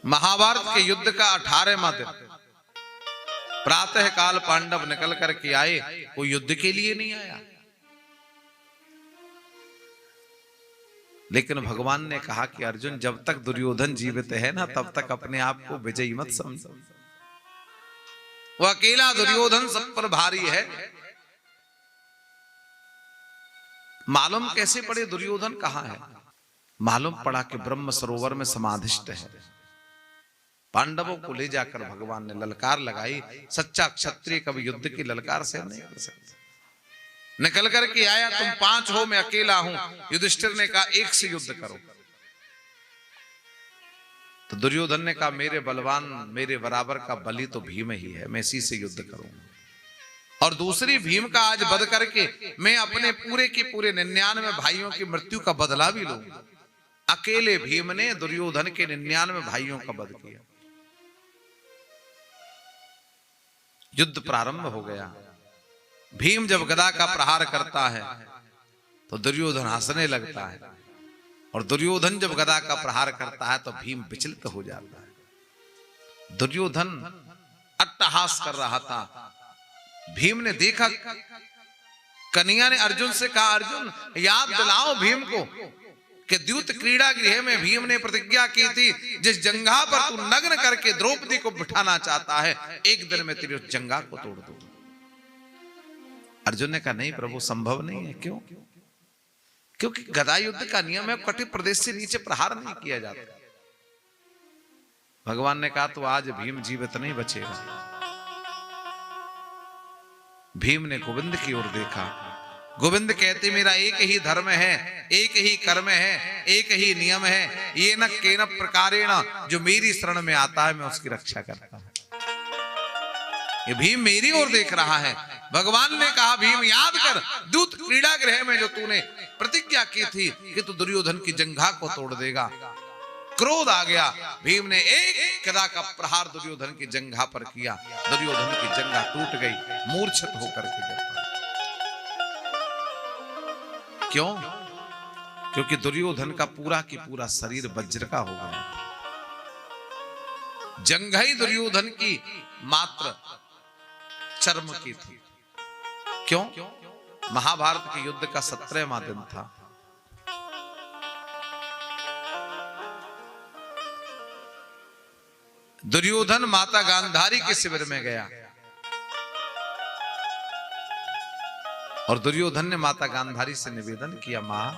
महाभारत के युद्ध का 18वां दिन प्रातः काल पांडव निकल करके आए। कोई युद्ध के लिए नहीं आया, लेकिन भगवान ने कहा कि अर्जुन, जब तक दुर्योधन जीवित है ना, तब तक अपने आप को विजयी मत समझो। वो अकेला दुर्योधन सब पर भारी है। मालूम कैसे पड़े दुर्योधन कहां है? मालूम पड़ा कि ब्रह्म सरोवर में समाधिष्ट है। पांडवों को ले जाकर भगवान ने ललकार लगाई। सच्चा क्षत्रिय कभी युद्ध की ललकार से नहीं कर सकता। निकल करके आया, तुम 5 हो, मैं अकेला हूं। युधिष्ठिर ने कहा, एक से युद्ध करो। तो दुर्योधन ने कहा, मेरे बलवान, मेरे बराबर का बली तो भीम ही है, मैं इसी से युद्ध करूंगा। और दूसरी, भीम का आज वध करके मैं अपने पूरे के पूरे 99 भाइयों की मृत्यु का बदला भी लूंगा। अकेले भीम ने दुर्योधन के 99 भाइयों का वध किया। युद्ध प्रारंभ हो गया। भीम जब गदा का प्रहार करता है तो दुर्योधन हंसने लगता है, और दुर्योधन जब गदा का प्रहार करता है तो भीम विचलित हो जाता है। दुर्योधन अट्टहास कर रहा था। भीम ने देखा, कन्हैया ने अर्जुन से कहा, अर्जुन याद दिलाओ भीम को कि द्यूत क्रीड़ा गृह में भीम ने प्रतिज्ञा की थी, जिस जंघा पर तू नग्न करके द्रौपदी को बिठाना चाहता है, एक दिन में तेरी उस जंघा को तोड़ दूं। अर्जुन ने कहा, नहीं प्रभु, संभव नहीं है। क्यों? क्योंकि गदा युद्ध का नियम है, कटे प्रदेश से नीचे प्रहार नहीं किया जाता। भगवान ने कहा, तो आज भीम जीवित नहीं बचेगा। भीम ने गोविंद की ओर देखा। गोविंद कहते, मेरा एक ही धर्म है, एक ही कर्म है, एक ही नियम है, ये न केन प्रकारेण, जो मेरी शरण में आता है मैं उसकी रक्षा करता हूं। ये भीम मेरी ओर देख रहा है। भगवान ने कहा, भीम याद कर, दूत क्रीड़ा गृह में जो तूने प्रतिज्ञा की थी कि तू दुर्योधन की जंघा को तोड़ देगा। क्रोध आ गया। भीम ने एक गदा का प्रहार दुर्योधन की जंघा पर किया। दुर्योधन की जंघा टूट गई, मूर्छित होकर के गिर पड़ा। क्यों? क्योंकि दुर्योधन का पूरा की पूरा शरीर वज्र का हो गया। जंघा ही दुर्योधन की मात्र चर्म की थी। क्यों? महाभारत के युद्ध का 17वां दिन था। दुर्योधन माता गांधारी के शिविर में गया, और दुर्योधन ने माता गांधारी से निवेदन किया, मां,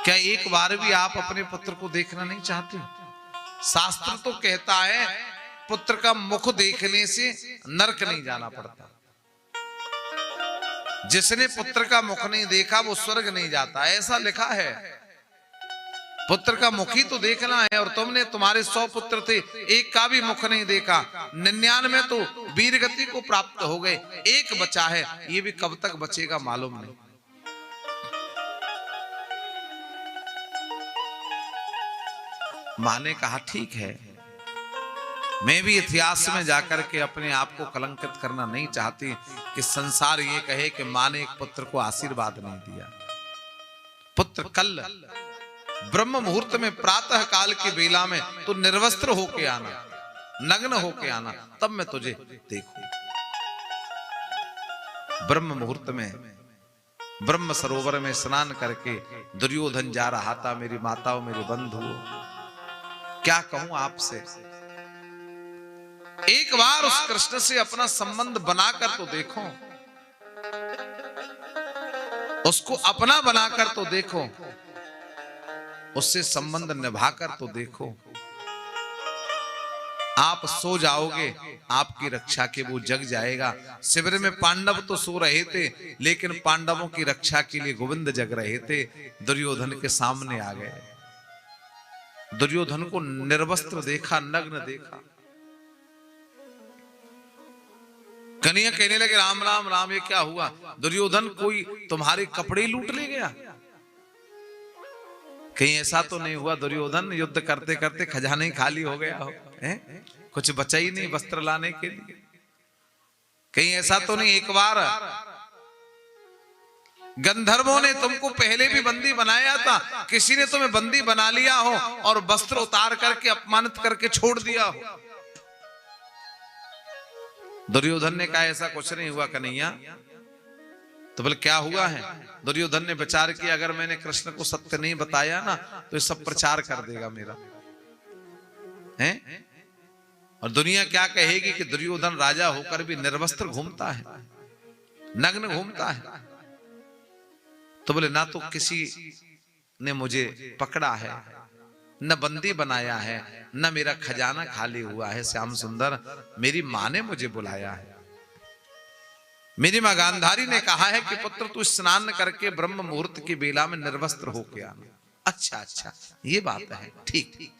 क्या एक बार भी आप अपने पुत्र को देखना नहीं चाहते? शास्त्र तो कहता है पुत्र का मुख देखने से नरक नहीं जाना पड़ता। जिसने पुत्र का मुख नहीं देखा वो स्वर्ग नहीं जाता, ऐसा लिखा है। पुत्र का मुख ही तो देखना है, और तुमने, तुम्हारे 100 पुत्र थे, एक का भी मुख नहीं देखा। 99 तो वीर गति को प्राप्त हो गए, एक बचा है, ये भी कब तक बचेगा मालूम नहीं। मां ने कहा, ठीक है, मैं भी इतिहास में जाकर के अपने आप को कलंकित करना नहीं चाहती कि संसार ये कहे कि मां ने एक पुत्र को आशीर्वाद नहीं दिया। पुत्र, कल ब्रह्म मुहूर्त में प्रातः काल की बेला में तू निर्वस्त्र होके आना, नग्न होके आना, तब मैं तुझे देखूं। ब्रह्म मुहूर्त में ब्रह्म सरोवर में स्नान करके दुर्योधन जा रहा था। मेरी माताओं, मेरे बंधुओं, क्या कहूं आपसे, एक बार उस कृष्ण से अपना संबंध बनाकर तो देखो, उसको अपना बनाकर तो देखो, उससे संबंध निभाकर तो देखो। आप सो जाओगे, आपकी रक्षा के वो जग जाएगा। शिविर में पांडव तो सो रहे थे, लेकिन पांडवों की रक्षा के लिए गोविंद जग रहे थे। दुर्योधन के सामने आ गए। दुर्योधन को निर्वस्त्र देखा, नग्न देखा। कन्हैया कहने लगे, राम राम राम, ये क्या हुआ? दुर्योधन, कोई तुम्हारे कपड़े लूट ले गया? कहीं ऐसा तो नहीं हुआ दुर्योधन युद्ध करते करते खजाना ही खाली हो गया हो, कुछ बचा ही नहीं वस्त्र लाने के लिए? कहीं ऐसा तो नहीं एक बार गंधर्वों ने तुमको पहले भी बंदी बनाया था, किसी ने तुम्हें बंदी बना लिया हो और वस्त्र उतार करके अपमानित करके छोड़ दिया हो। दुर्योधन ने कहा ऐसा कुछ नहीं हुआ कन्हैया। तो बोले क्या हुआ है? दुर्योधन ने विचार किया, अगर मैंने कृष्ण को सत्य नहीं बताया ना तो ये सब प्रचार कर देगा मेरा, हैं? और दुनिया क्या कहेगी कि दुर्योधन राजा होकर भी निर्वस्त्र घूमता है, नग्न घूमता है। तो बोले ना तो किसी ने मुझे पकड़ा है, न बंदी बनाया है, न मेरा खजाना खाली हुआ है। श्याम सुंदर, मेरी मां ने मुझे बुलाया है। मेरी मां गांधारी ने कहा है कि पुत्र तू स्नान करके ब्रह्म मुहूर्त की बेला में निर्वस्त्र होके आना। अच्छा अच्छा, ये बात है, ठीक।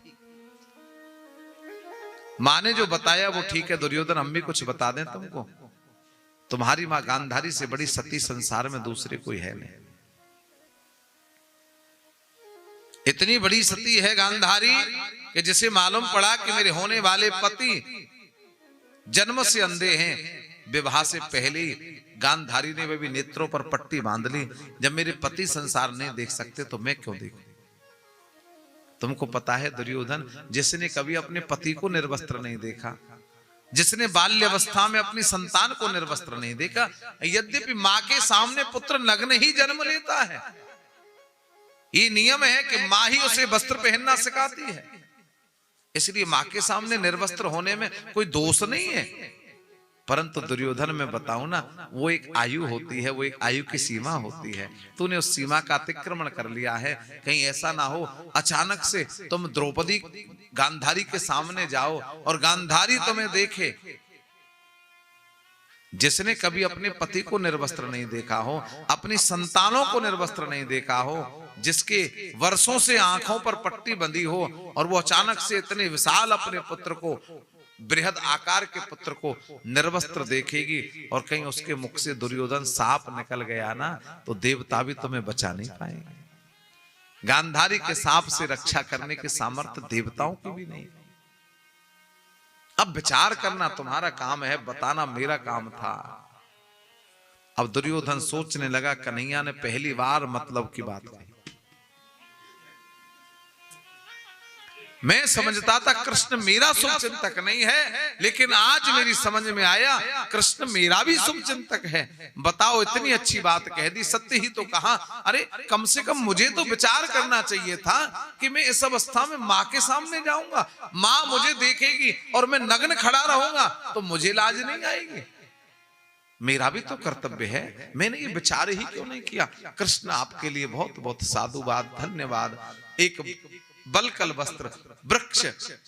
मां ने जो बताया वो ठीक है। दुर्योधन, हम भी कुछ बता दें तुमको, तुम्हारी मां गांधारी से बड़ी सती संसार में दूसरे कोई है नहीं। इतनी बड़ी सती है गांधारी कि जिसे मालूम पड़ा कि मेरे होने वाले पति जन्म से अंधे हैं, विवाह से पहले गांधारी ने वे भी नेत्रों पर पट्टी बांध ली। जब मेरे पति संसार नहीं देख सकते तो मैं क्यों देखूं? तुमको पता है दुर्योधन, जिसने कभी अपने पति को निर्वस्त्र नहीं देखा, जिसने बाल्यावस्था में अपनी संतान को निर्वस्त्र नहीं देखा, यद्यपि मां के सामने पुत्र नग्न ही जन्म लेता है। ये नियम है कि मां ही उसे वस्त्र पहनना सिखाती है, इसलिए मां के सामने निर्वस्त्र होने में कोई दोष नहीं है। परंतु दुर्योधन, में बताऊं ना, वो एक आयु होती है, वो एक आयु की सीमा होती है। तूने उस सीमा का अतिक्रमण कर लिया है। कहीं ऐसा ना हो अचानक से तुम द्रौपदी गांधारी के सामने जाओ और गांधारी तुम्हें देखे। जिसने कभी अपने पति को निर्वस्त्र नहीं देखा हो, अपनी संतानों को निर्वस्त्र नहीं देखा हो, जिसके वर्षों से आंखों पर पट्टी बंधी हो, और वो अचानक से इतने विशाल अपने पुत्र को, बृहद आकार के पुत्र को निर्वस्त्र देखेगी और कहीं उसके मुख से दुर्योधन साप निकल गया ना, तो देवता भी तुम्हें बचा नहीं पाएंगे। गांधारी के साप से रक्षा करने के सामर्थ्य देवताओं की भी नहीं। अब विचार करना तुम्हारा काम है, बताना मेरा काम था। अब दुर्योधन सोचने लगा, कन्हैया ने पहली बार मतलब की बात कही। मैं समझता था कृष्ण मेरा शुभचिंतक नहीं है, लेकिन आज मेरी समझ में आया कृष्ण मेरा भी शुभचिंतक है। बताओ, इतनी अच्छी बात कह दी, सत्य ही तो कहा। अरे कम से कम मुझे तो विचार करना चाहिए था कि मैं इस अवस्था में माँ के सामने जाऊंगा, माँ मुझे देखेगी और मैं नग्न खड़ा रहूंगा तो मुझे लाज नहीं आएगी। मेरा भी तो कर्तव्य है, मैंने ये विचार ही क्यों नहीं किया। कृष्ण आपके लिए बहुत बहुत साधुवाद, धन्यवाद। एक बलकल वस्त्र वृक्ष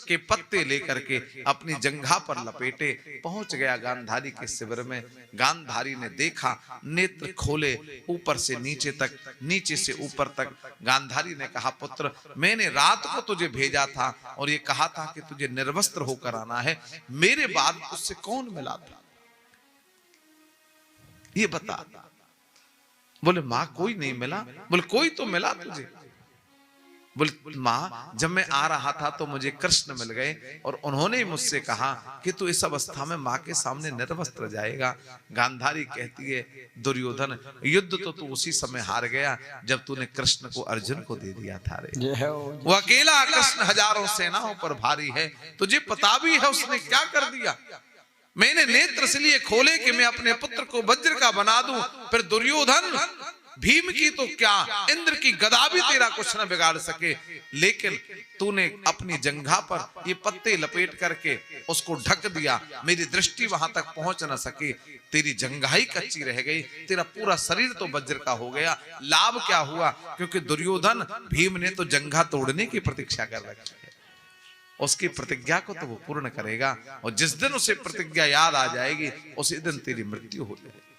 के पत्ते लेकर के अपनी जंघा पर लपेटे पहुंच गया गांधारी के शिविर में। गांधारी ने देखा, नेत्र खोले ऊपर से नीचे तक, नीचे से ऊपर तक। गांधारी ने कहा, पुत्र मैंने रात को तुझे भेजा था और ये कहा था कि तुझे निर्वस्त्र होकर आना है, मेरे बाद उससे कौन मिला था ये बता। बोले मां कोई नहीं मिला। बोले कोई तो मिला तुझे। बोले मां जब मैं आ रहा था तो मुझे कृष्ण मिल गए और उन्होंने मुझसे कहा कि तू इस अवस्था में मां के सामने निर्वस्त्र जाएगा। गांधारी कहती है, दुर्योधन युद्ध तो तू उसी समय हार गया जब तूने कृष्ण को अर्जुन को दे दिया था रे। वो अकेला कृष्ण हजारों सेनाओं पर भारी है, तुझे पता भी है उसने क्या कर दिया। मैंने नेत्र इसलिए खोले कि मैं अपने पुत्र को वज्र का बना दूं, फिर दुर्योधन भीम की तो क्या, इंद्र की गदा भी तेरा कुछ न बिगाड़ सके। लेकिन तूने अपनी जंघा पर ये पत्ते लपेट करके उसको ढक दिया, मेरी दृष्टि वहां तक पहुंच न सकी, तेरी जंघा ही कच्ची रह गई, तेरा पूरा शरीर तो वज्र का हो गया। लाभ क्या हुआ? क्योंकि दुर्योधन भीम ने तो जंघा तोड़ने की प्रतीक्षा कर रखी है, उसकी प्रतिज्ञा को तो वो पूर्ण करेगा, और जिस दिन उसे प्रतिज्ञा याद आ जाएगी उसी दिन तेरी मृत्यु हो जाएगी।